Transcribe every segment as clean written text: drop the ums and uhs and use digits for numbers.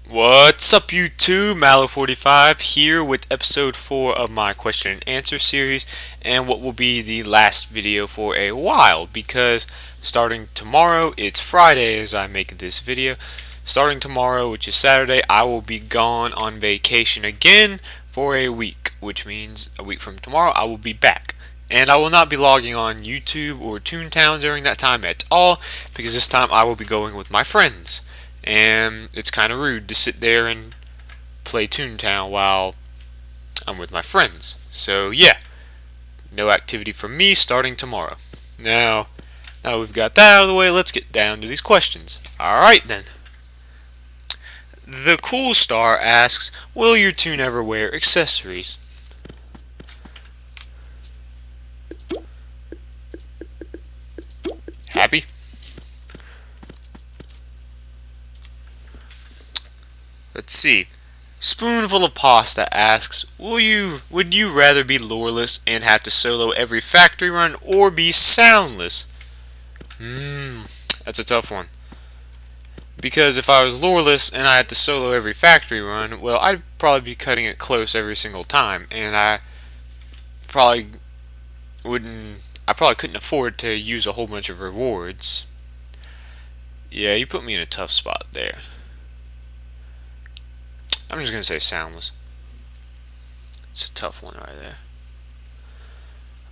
What's up YouTube? Mallow45 here with episode 4 of my question and answer series, and what will be the last video for a while, because starting tomorrow, it's Friday as I make this video. Starting tomorrow, which is Saturday, I will be gone on vacation again for a week, which means a week from tomorrow I will be back. And I will not be logging on YouTube or Toontown during that time at all, because this time I will be going with my friends. And it's kind of rude to sit there and play Toontown while I'm with my friends. So yeah, no activity from me starting tomorrow. Now we've got that out of the way, let's get down to these questions. Alright then. The Cool Star asks, will your Toon ever wear accessories? Happy? Let's see. Spoonful of Pasta asks, would you rather be loreless and have to solo every factory run, or be soundless? That's a tough one. Because if I was loreless and I had to solo every factory run, well, I'd probably be cutting it close every single time, and I probably couldn't afford to use a whole bunch of rewards. Yeah, you put me in a tough spot there. I'm just gonna say soundless. It's a tough one right there.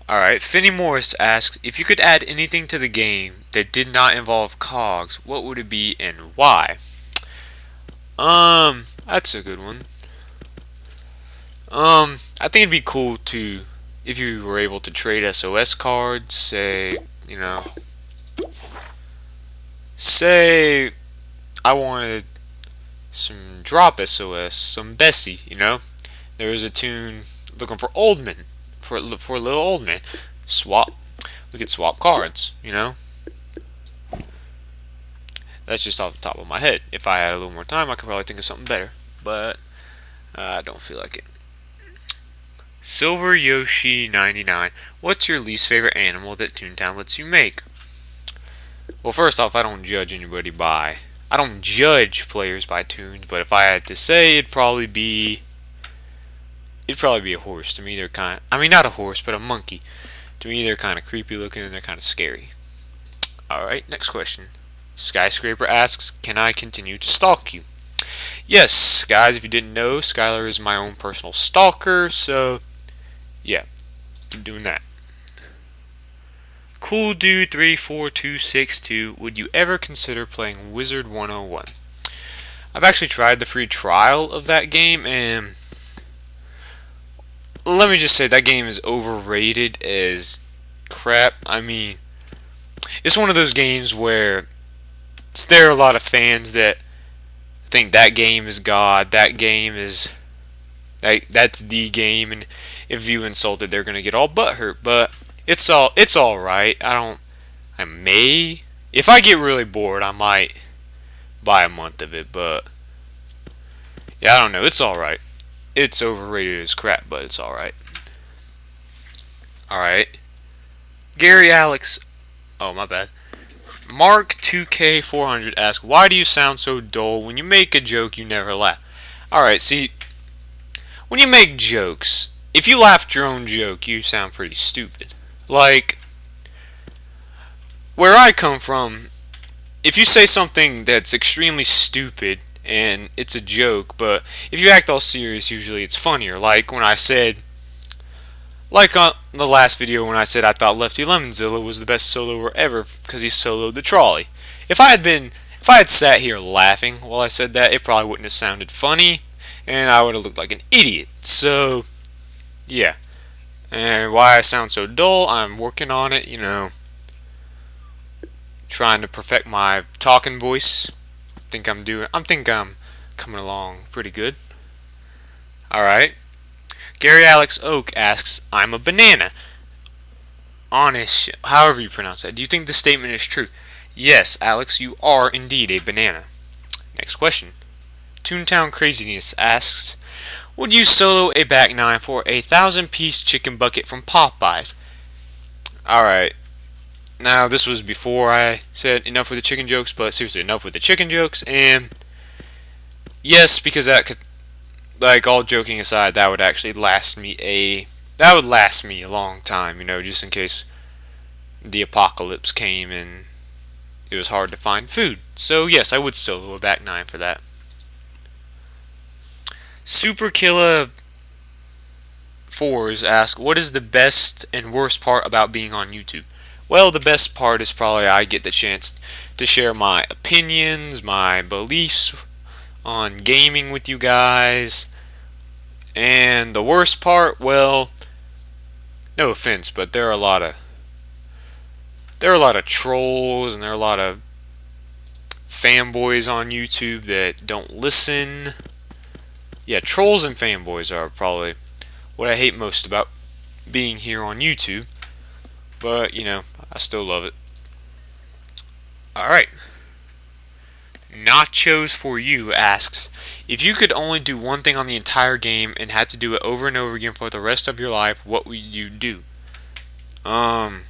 Alright, Finney Morris asks, if you could add anything to the game that did not involve cogs, what would it be and why? That's a good one. I think it'd be cool to, if you were able to trade SOS cards, say I wanted some drop SOS, some Bessie, There was a Toon looking for Oldman, for a little old man. We could swap cards, That's just off the top of my head. If I had a little more time, I could probably think of something better, but I don't feel like it. Silver Yoshi 99. What's your least favorite animal that Toontown lets you make? Well, first off, I don't judge players by tunes, but if I had to say, it'd probably be a horse. To me, not a horse, but a monkey. To me, they're kind of creepy looking and they're kind of scary. Alright, next question. Skyscraper asks, can I continue to stalk you? Yes, guys, if you didn't know, Skylar is my own personal stalker, so yeah, keep doing that. Cool Dude 34262, would you ever consider playing Wizard 101? I've actually tried the free trial of that game, and let me just say that game is overrated as crap. I mean, it's one of those games where there are a lot of fans that think that game is God, that game is that's the game, and if you insult it, they're gonna get all butthurt. But it's all right. If I get really bored, I might buy a month of it. But yeah, I don't know. It's all right. It's overrated as crap, but it's all right. All right. Gary Alex. Oh, my bad. Mark 2K400 asks, why do you sound so dull? When you make a joke, you never laugh. Alright, see, when you make jokes, if you laugh at your own joke, you sound pretty stupid. Like, where I come from, if you say something that's extremely stupid and it's a joke, but if you act all serious, usually it's funnier. Like when I said, like on the last video when I said I thought Lefty Lemonzilla was the best soloer ever because he soloed the trolley. If I had sat here laughing while I said that, it probably wouldn't have sounded funny, and I would have looked like an idiot. So, yeah. And why I sound so dull, I'm working on it, trying to perfect my talking voice. I think I'm coming along pretty good. Alright. Gary Alex Oak asks, I'm a banana. Honest, however you pronounce that. Do you think the statement is true? Yes, Alex, you are indeed a banana. Next question. Toontown Craziness asks, would you solo a back 9 for a 1,000-piece chicken bucket from Popeyes? Alright. Now, this was before I said enough with the chicken jokes, but seriously, enough with the chicken jokes, and Yes, because that could, like, all joking aside, that would actually last me a long time, just in case the apocalypse came and it was hard to find food. So yes, I would still go back 9 for that. Super Killer Fours ask, what is the best and worst part about being on YouTube? Well, the best part is probably I get the chance to share my opinions, my beliefs on gaming with you guys. And the worst part, well, no offense, but there are a lot of trolls and there are a lot of fanboys on YouTube that don't listen. Yeah, trolls and fanboys are probably what I hate most about being here on YouTube. But, I still love it. Alright. Nachos for You asks, if you could only do one thing on the entire game and had to do it over and over again for the rest of your life, what would you do? I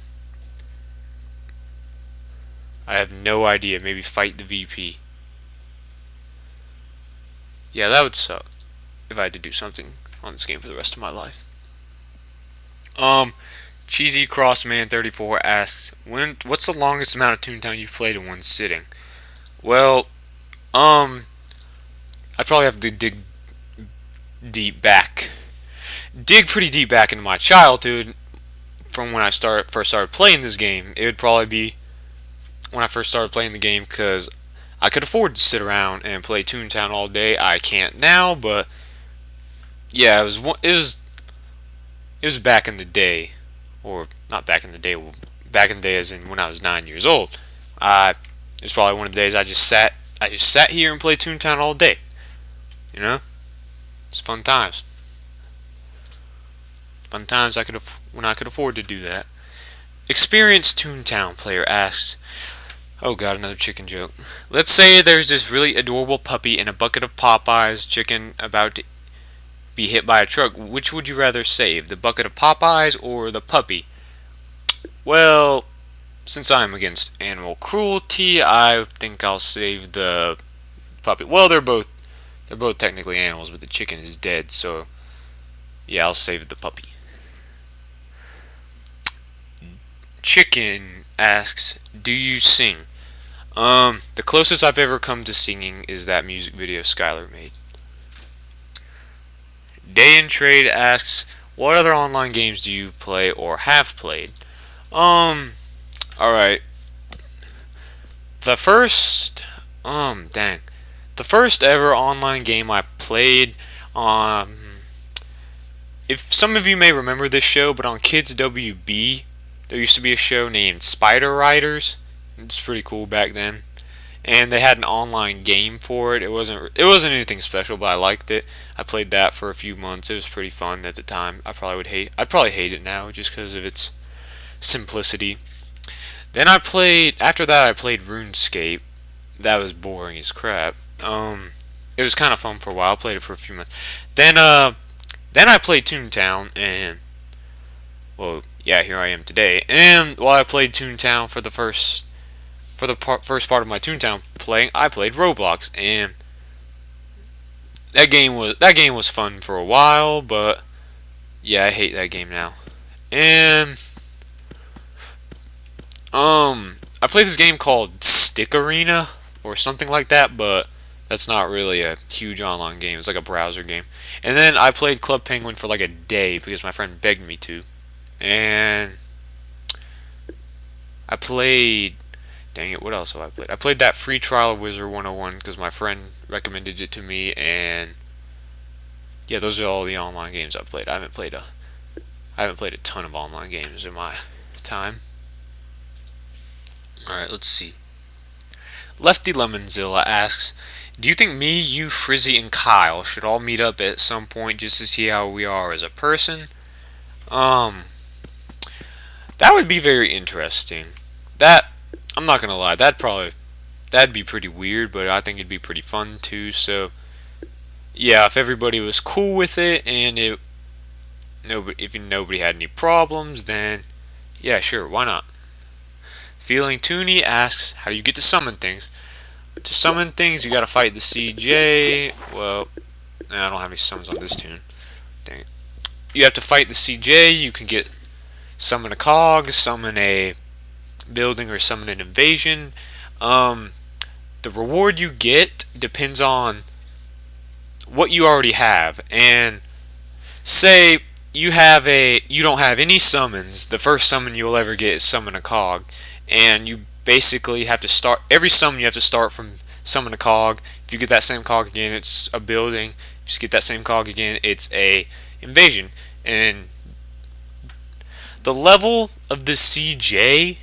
have no idea. Maybe fight the VP. Yeah, that would suck if I had to do something on this game for the rest of my life. Cheesy Crossman 34 asks, what's the longest amount of Toontown you've played in one sitting? Well, I probably have to dig pretty deep back into my childhood from when I first started playing this game. It would probably be when I first started playing the game, because I could afford to sit around and play Toontown all day. I can't now, but yeah, it was back in the day, or not back in the day. Well, back in the day, as in when I was 9 years old. It was probably one of the days I just sat here and played Toontown all day. It's fun times. Fun times when I could afford to do that. Experienced Toontown player asks, oh god, another chicken joke. Let's say there's this really adorable puppy in a bucket of Popeyes chicken about to be hit by a truck. Which would you rather save, the bucket of Popeyes or the puppy? Well, since I'm against animal cruelty, I think I'll save the puppy. Well, they're both technically animals, but the chicken is dead, so yeah, I'll save the puppy. Chicken asks, do you sing? The closest I've ever come to singing is that music video Skylar made. Day in Trade asks, what other online games do you play or have played? Alright. The first ever online game I played, if some of you may remember this show, but on Kids WB, there used to be a show named Spider Riders. It's pretty cool back then. And they had an online game for it. It wasn't anything special, but I liked it. I played that for a few months. It was pretty fun at the time. I'd probably hate it now just because of its simplicity. Then after that I played RuneScape. That was boring as crap. It was kind of fun for a while. I played it for a few months. Then I played Toontown, and well, yeah, here I am today. And while I played Toontown for the first part of my Toontown playing, I played Roblox, and that game was fun for a while, but yeah, I hate that game now. And I played this game called Stick Arena or something like that, but that's not really a huge online game. It's like a browser game. And then I played Club Penguin for like a day because my friend begged me to. And I played, dang it, what else have I played? I played that free trial of Wizard 101 because my friend recommended it to me, and yeah, those are all the online games I've played. I haven't played a ton of online games in my time. Alright, let's see. Lefty Lemonzilla asks, do you think me, you, Frizzy, and Kyle should all meet up at some point just to see how we are as a person? That would be very interesting. I'm not gonna lie, that'd be pretty weird, but I think it'd be pretty fun too. So yeah, if everybody was cool with it and if nobody had any problems, then yeah, sure, why not? Feeling Toony asks, how do you get to summon things? to summon things, you gotta fight the CJ. Well, I don't have any summons on this tune. Dang it. You have to fight the CJ. You can get summon a cog, summon a building, or summon an invasion. The reward you get depends on what you already have. And say you don't have any summons. The first summon you'll ever get is summon a cog, and you basically have to start every summon. You have to start from summon a cog. If you get that same cog again, it's a building. If you get that same cog again, it's a invasion. And the level of the CJ,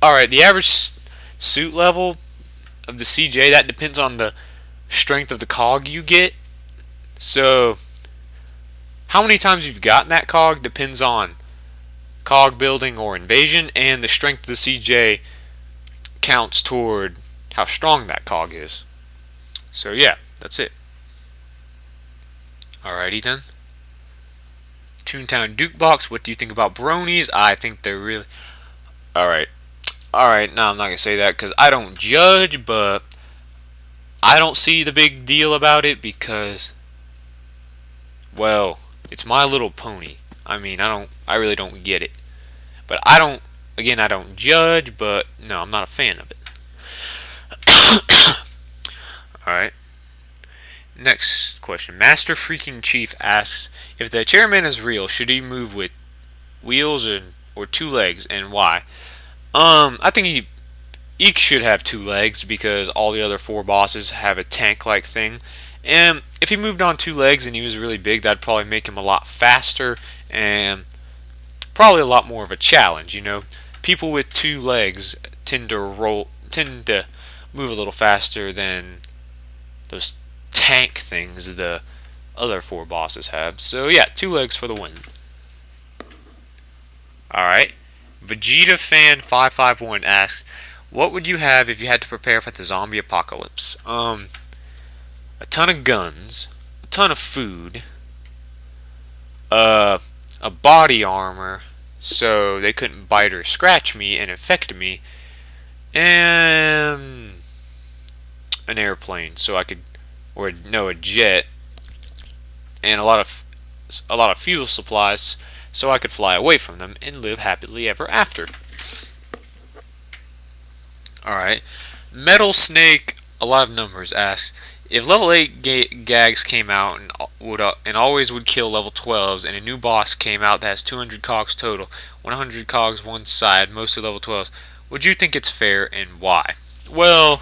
alright, the average suit level of the CJ, that depends on the strength of the cog you get. So how many times you've gotten that cog depends on cog building or invasion, and the strength of the CJ counts toward how strong that cog is. So yeah, that's it. Alrighty then. Toontown Dukebox, what do you think about bronies? I think they're really... Alright, no, I'm not going to say that because I don't judge, but I don't see the big deal about it because, well, it's My Little Pony. I mean, I really don't get it. But I don't judge, but no, I'm not a fan of it. Alright. Next question. Master Freaking Chief asks, if the chairman is real, should he move with wheels or two legs, and why? I think he should have two legs because all the other four bosses have a tank-like thing. And if he moved on two legs and he was really big, that'd probably make him a lot faster and probably a lot more of a challenge, you know. People with two legs tend to move a little faster than those tank things the other four bosses have. So yeah, two legs for the win. Alright. Vegeta Fan 551 asks, what would you have if you had to prepare for the zombie apocalypse? A ton of guns, a ton of food, a body armor so they couldn't bite or scratch me and infect me, and an airplane so I could, or no, a jet, and a lot of fuel supplies so I could fly away from them and live happily ever after. Alright. Metal Snake, a lot of numbers, asks, if level 8 gags came out and always would kill level 12s, and a new boss came out that has 200 cogs total, 100 cogs one side, mostly level 12s, would you think it's fair, and why? Well,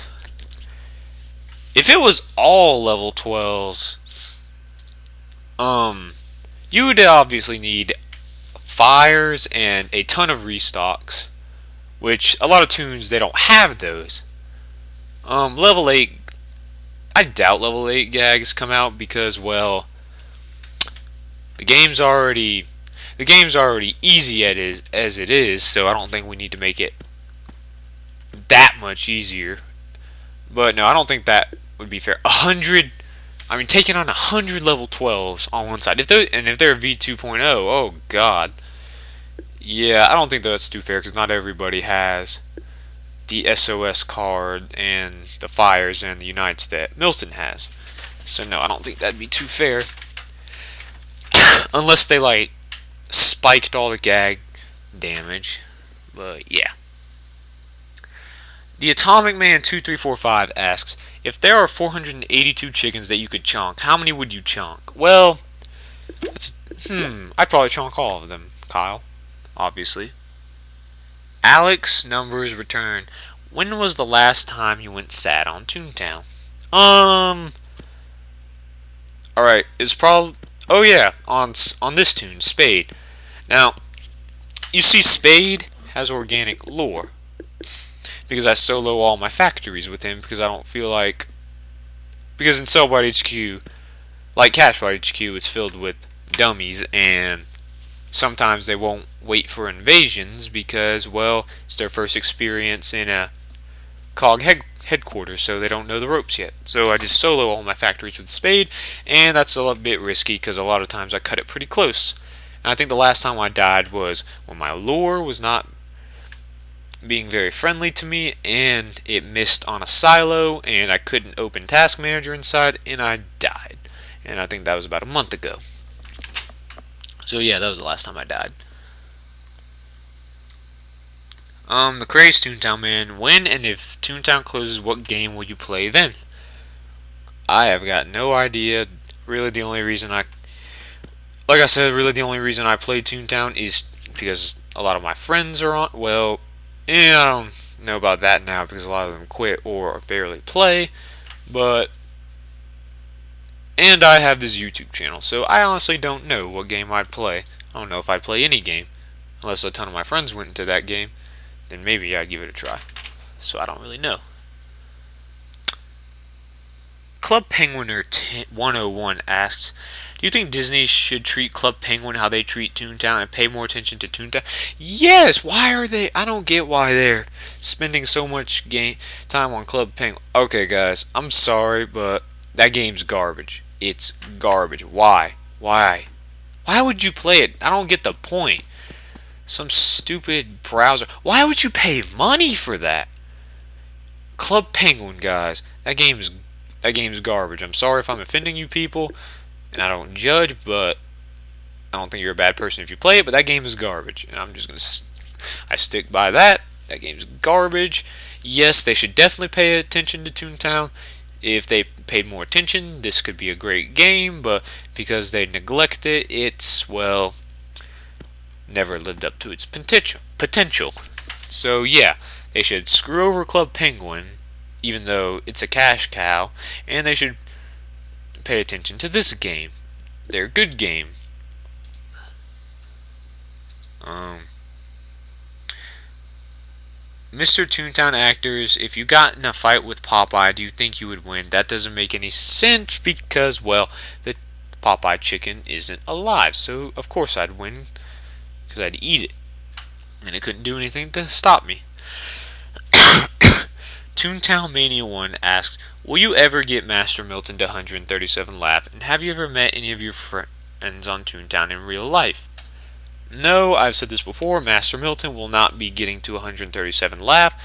if it was all level 12s, you would obviously need fires and a ton of restocks, which a lot of tunes, they don't have those. Level 8, I doubt level 8 gags come out because, well, the game's already easy as it is, so I don't think we need to make it that much easier. But no, I don't think that would be fair. 100, I mean, taking on 100 level 12s on one side, if they're V2.0, oh god. Yeah, I don't think that's too fair because not everybody has the SOS card and the fires and the Unites that Milton has. So no, I don't think that'd be too fair. Unless they like spiked all the gag damage. But yeah. The Atomic Man 2345 asks, if there are 482 chickens that you could chonk, how many would you chonk? Well, I'd probably chonk all of them, Kyle. Obviously. Alex Numbers return. When was the last time you went sad on Toontown? Alright, it's probably... Oh yeah, on this tune, Spade. Now, you see, Spade has organic lore. Because I solo all my factories with him because I don't feel like... Because in Cellbot HQ, like Cashbot HQ, it's filled with dummies, and sometimes they won't wait for invasions because, well, it's their first experience in a COG headquarters, so they don't know the ropes yet. So I just solo all my factories with Spade, and that's a little bit risky because a lot of times I cut it pretty close. And I think the last time I died was when my lore was not being very friendly to me, and it missed on a silo, and I couldn't open Task Manager inside, and I died. And I think that was about a month ago. So yeah, that was the last time I died. The Craze Toontown Man. When and if Toontown closes, what game will you play then? I have got no idea. Really, the only reason like I said, really the only reason I play Toontown is because a lot of my friends are on. Well, I don't know about that now because a lot of them quit or barely play. And I have this YouTube channel, so I honestly don't know what game I'd play. I don't know if I'd play any game, unless a ton of my friends went into that game. Then maybe I'd give it a try. So I don't really know. Club Penguiner 101 asks, do you think Disney should treat Club Penguin how they treat Toontown and pay more attention to Toontown? Yes! Why are they? I don't get why they're spending so much time on Club Penguin. Okay, guys, I'm sorry, but that game's garbage. It's garbage. Why? Why? Why would you play it? I don't get the point. Some stupid browser. Why would you pay money for that? Club Penguin, guys. That game's garbage. I'm sorry if I'm offending you people, and I don't judge, but I don't think you're a bad person if you play it, but that game is garbage. And I'm just going to I stick by that. That game's garbage. Yes, they should definitely pay attention to Toontown. If they paid more attention, this could be a great game, but because they neglect it, it's, well, never lived up to its potential. So yeah, they should screw over Club Penguin, even though it's a cash cow, and they should pay attention to this game. They're a good game. Mr. Toontown Actors, if you got in a fight with Popeye, do you think you would win? That doesn't make any sense because, well, the Popeye chicken isn't alive, so of course I'd win because I'd eat it, and it couldn't do anything to stop me. Toontown Mania 1 asks, will you ever get Master Milton to 137 laugh, and have you ever met any of your friends on Toontown in real life? No, I've said this before, Master Milton will not be getting to 137 laugh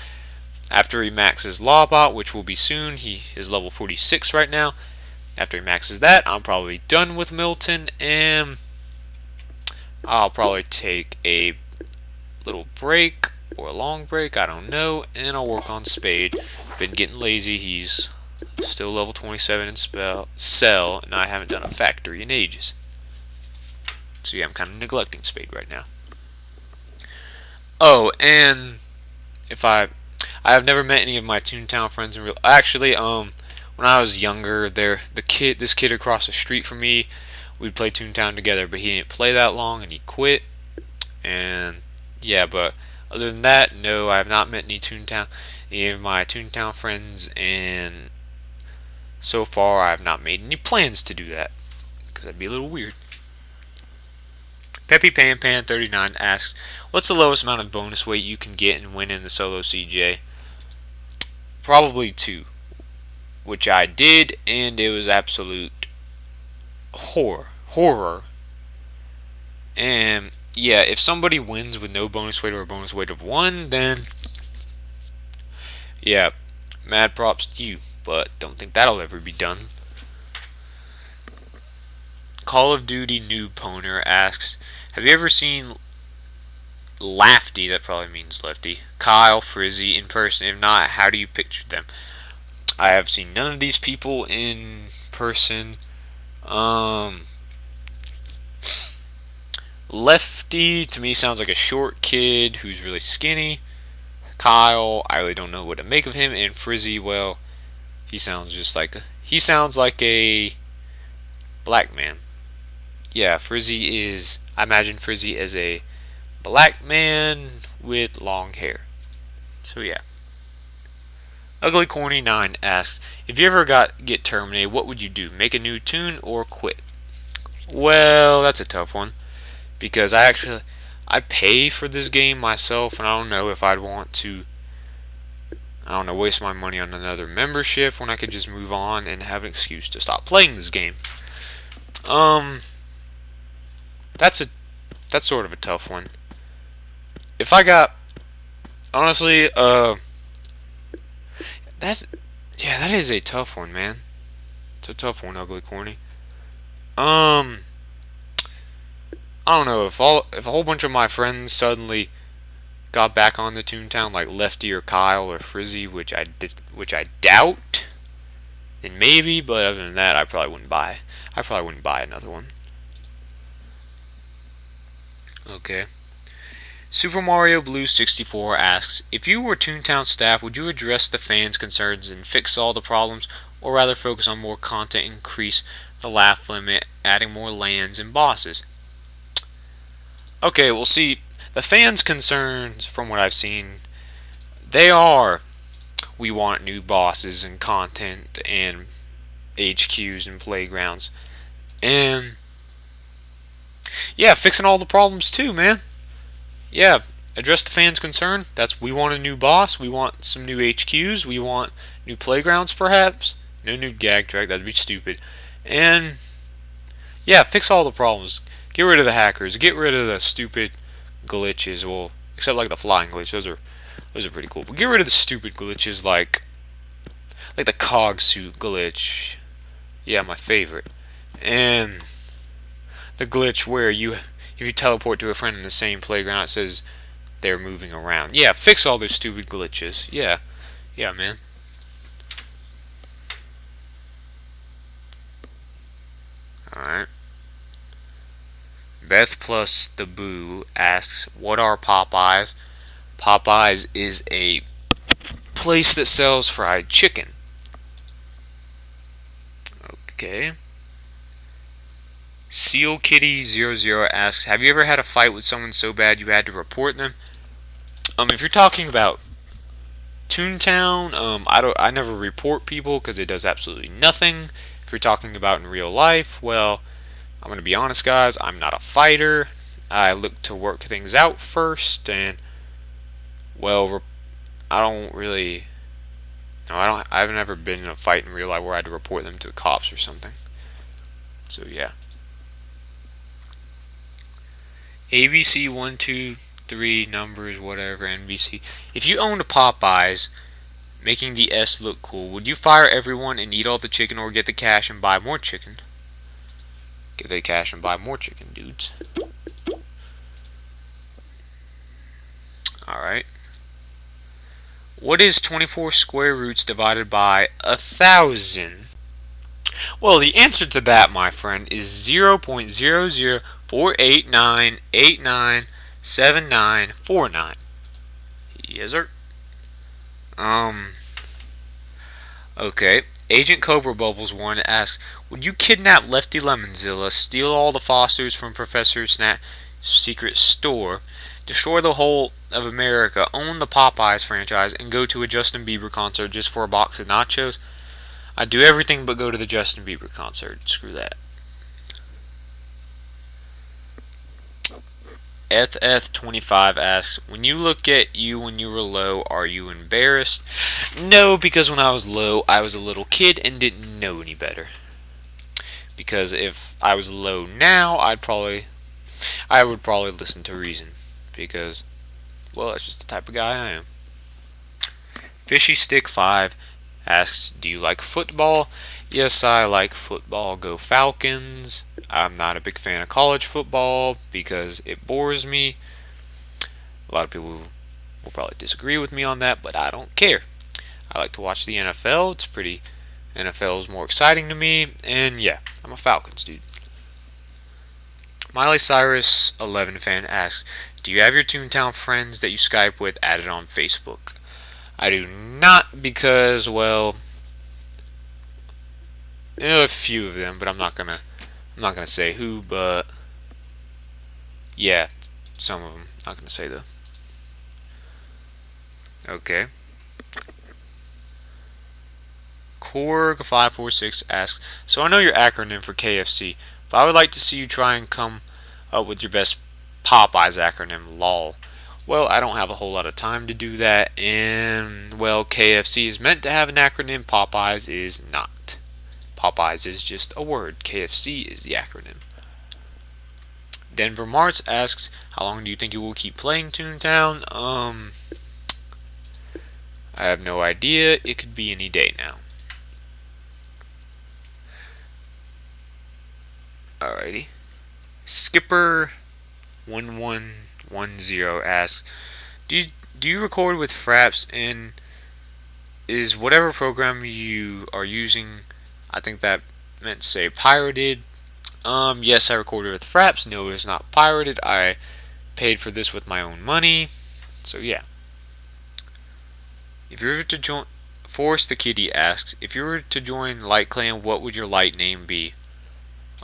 after he maxes Lawbot, which will be soon. He is level 46 right now. After he maxes that, I'm probably done with Milton, and I'll probably take a little break or a long break, I don't know, and I'll work on Spade. Been getting lazy. He's still level 27 in Cell, and I haven't done a factory in ages. So yeah, I'm kind of neglecting Spade right now. Oh, and if I have never met any of my Toontown friends in real. Actually, when I was younger, this kid across the street from me, we'd play Toontown together, but he didn't play that long and he quit. And yeah, but other than that, no, I have not met any of my Toontown friends, and so far I have not made any plans to do that because that'd be a little weird. Peppy Pan Pan 39 asks, what's the lowest amount of bonus weight you can get and win in the solo CJ? Probably 2, which I did, and it was absolute horror. And yeah, if somebody wins with no bonus weight or a bonus weight of 1, then yeah, mad props to you, but don't think that'll ever be done. Call of Duty Noob Poner asks, have you ever seen Lafty, that probably means Lefty, Kyle, Frizzy in person? If not, how do you picture them? I have seen none of these people in person. Lefty, to me, sounds like a short kid who's really skinny. Kyle, I really don't know what to make of him. And Frizzy, well, he sounds like a black man. Yeah, Frizzy is, I imagine Frizzy as a black man with long hair. So yeah. Ugly Corny 9 asks, if you ever get terminated, what would you do? Make a new tune or quit? Well, that's a tough one, because I pay for this game myself, and I don't know if I'd want to, waste my money on another membership when I could just move on and have an excuse to stop playing this game. That's sort of a tough one. If I got Honestly, that's yeah, that is a tough one, man. It's a tough one, ugly corny. Um, I don't know if a whole bunch of my friends suddenly got back on the Toontown, like Lefty or Kyle or Frizzy, which I doubt. Then maybe, but other than that, I probably wouldn't buy. I probably wouldn't buy another one. Okay. Super Mario Blue 64 asks, if you were Toontown staff, would you address the fans' concerns and fix all the problems, or rather focus on more content, increase the laugh limit, adding more lands and bosses? Okay, well, see, the fans' concerns, from what I've seen, they are, we want new bosses and content and HQs and playgrounds. And, yeah, fixing all the problems too, man. Yeah, address the fans' concern. That's, we want a new boss, we want some new HQs, we want new playgrounds perhaps. No new gag track, that'd be stupid. And, yeah, fix all the problems. Get rid of the hackers, get rid of the stupid glitches, well, except like the flying glitch, those are pretty cool. But get rid of the stupid glitches like the cog suit glitch. Yeah, my favorite. And the glitch where if you teleport to a friend in the same playground, it says they're moving around. Yeah, fix all those stupid glitches. Yeah, yeah, man. All right. Beth plus the Boo asks, "What are Popeyes?" Popeyes is a place that sells fried chicken. Okay. Seal Kitty 00 asks, "Have you ever had a fight with someone so bad you had to report them?" If you're talking about Toontown, I never report people because it does absolutely nothing. If you're talking about in real life, well, I'm gonna be honest, guys. I'm not a fighter. I look to work things out first, and well, I don't really. No, I don't. I've never been in a fight in real life where I had to report them to the cops or something. So yeah. ABC 123 numbers, whatever, NBC. If you owned a Popeyes, making the S look cool, would you fire everyone and eat all the chicken, or get the cash and buy more chicken? Get the cash and buy more chicken, dudes. Alright. What is 24 square roots divided by 1,000? Well, the answer to that, my friend, is 0.00489897949. Yes, sir. Okay. Agent Cobra Bubbles 1 asks, would you kidnap Lefty Lemonzilla, steal all the Fosters from Professor Snap's secret store, destroy the whole of America, own the Popeyes franchise, and go to a Justin Bieber concert just for a box of nachos? I'd do everything but go to the Justin Bieber concert. Screw that. FF25 asks, when you look at you when you were low, are you embarrassed? No, because when I was low, I was a little kid and didn't know any better. Because if I was low now, I would probably listen to reason. Because, well, that's just the type of guy I am. Fishy Stick 5 asks, do you like football? Yes, I like football. Go Falcons. I'm not a big fan of college football because it bores me. A lot of people will probably disagree with me on that, but I don't care. I like to watch the NFL. NFL is more exciting to me, and yeah, I'm a Falcons dude. Miley Cyrus 11 fan asks, do you have your Toontown friends that you Skype with added on Facebook? I do not because, well, a few of them, but I'm not gonna say who, but yeah, some of them. Not gonna say though. Okay. Korg546 asks, so I know your acronym for KFC, but I would like to see you try and come up with your best Popeyes acronym, LOL. Well, I don't have a whole lot of time to do that, and, well, KFC is meant to have an acronym, Popeyes is not. Popeyes is just a word, KFC is the acronym. Denver Marts asks, how long do you think you will keep playing Toontown? I have no idea. It could be any day now. Alrighty. Skipper1110 asks, do you record with Fraps, and is whatever program you are using, I think that meant to say pirated? Yes, I recorded with Fraps. No, it's not pirated. I paid for this with my own money. So yeah. If you were to join, Forrest the Kitty asks, if you were to join Light Clan, what would your light name be?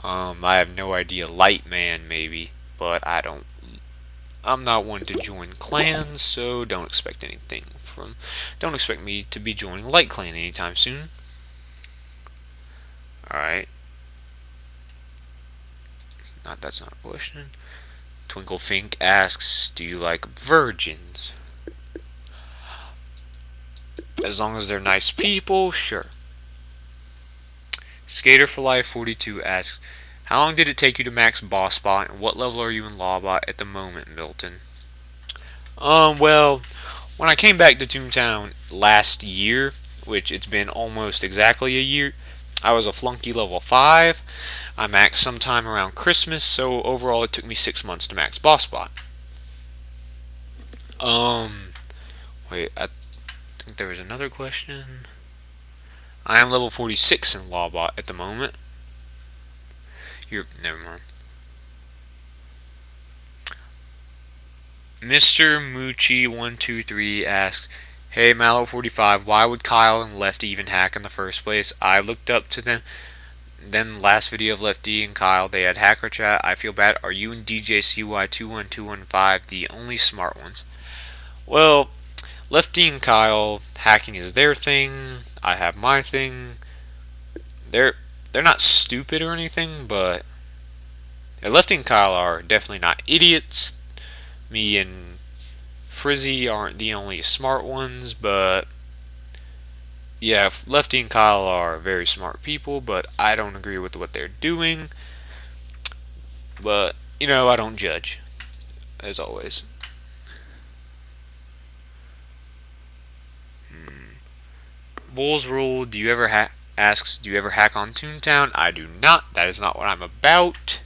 I have no idea. Light Man maybe, but I'm not one to join clans, so don't expect anything from. Don't expect me to be joining Light Clan anytime soon. All right. That's not a question. Twinkle Fink asks, do you like virgins? As long as they're nice people, sure. Skater for Life 42 asks, how long did it take you to max boss spot, and what level are you in Lawbot at the moment, Milton? Well, when I came back to Toontown last year, which it's been almost exactly a year, I was a flunky level 5. I maxed sometime around Christmas, so overall it took me 6 months to max boss spot. Wait, I think there was another question. I am level 46 in Lawbot at the moment. Never mind. Mr. Moochie123 asks, hey Mallow45, why would Kyle and Lefty even hack in the first place? I looked up to them. Then last video of Lefty and Kyle, they had hacker chat. I feel bad. Are you and DJCY21215 the only smart ones? Well, Lefty and Kyle, hacking is their thing. I have my thing. They're not stupid or anything, but Lefty and Kyle are definitely not idiots. Me and Frizzy aren't the only smart ones, but yeah, Lefty and Kyle are very smart people, but I don't agree with what they're doing. But, I don't judge, as always. Bulls Rule, asks, do you ever hack on Toontown? I do not. That is not what I'm about.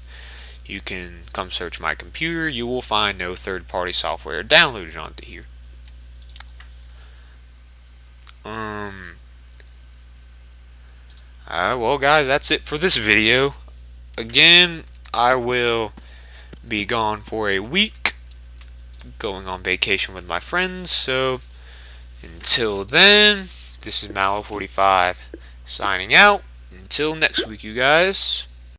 You can come search my computer. You will find no third-party software downloaded onto here. Well, guys, that's it for this video. Again, I will be gone for a week, going on vacation with my friends. So, until then, this is Mallow45 signing out. Until next week, you guys.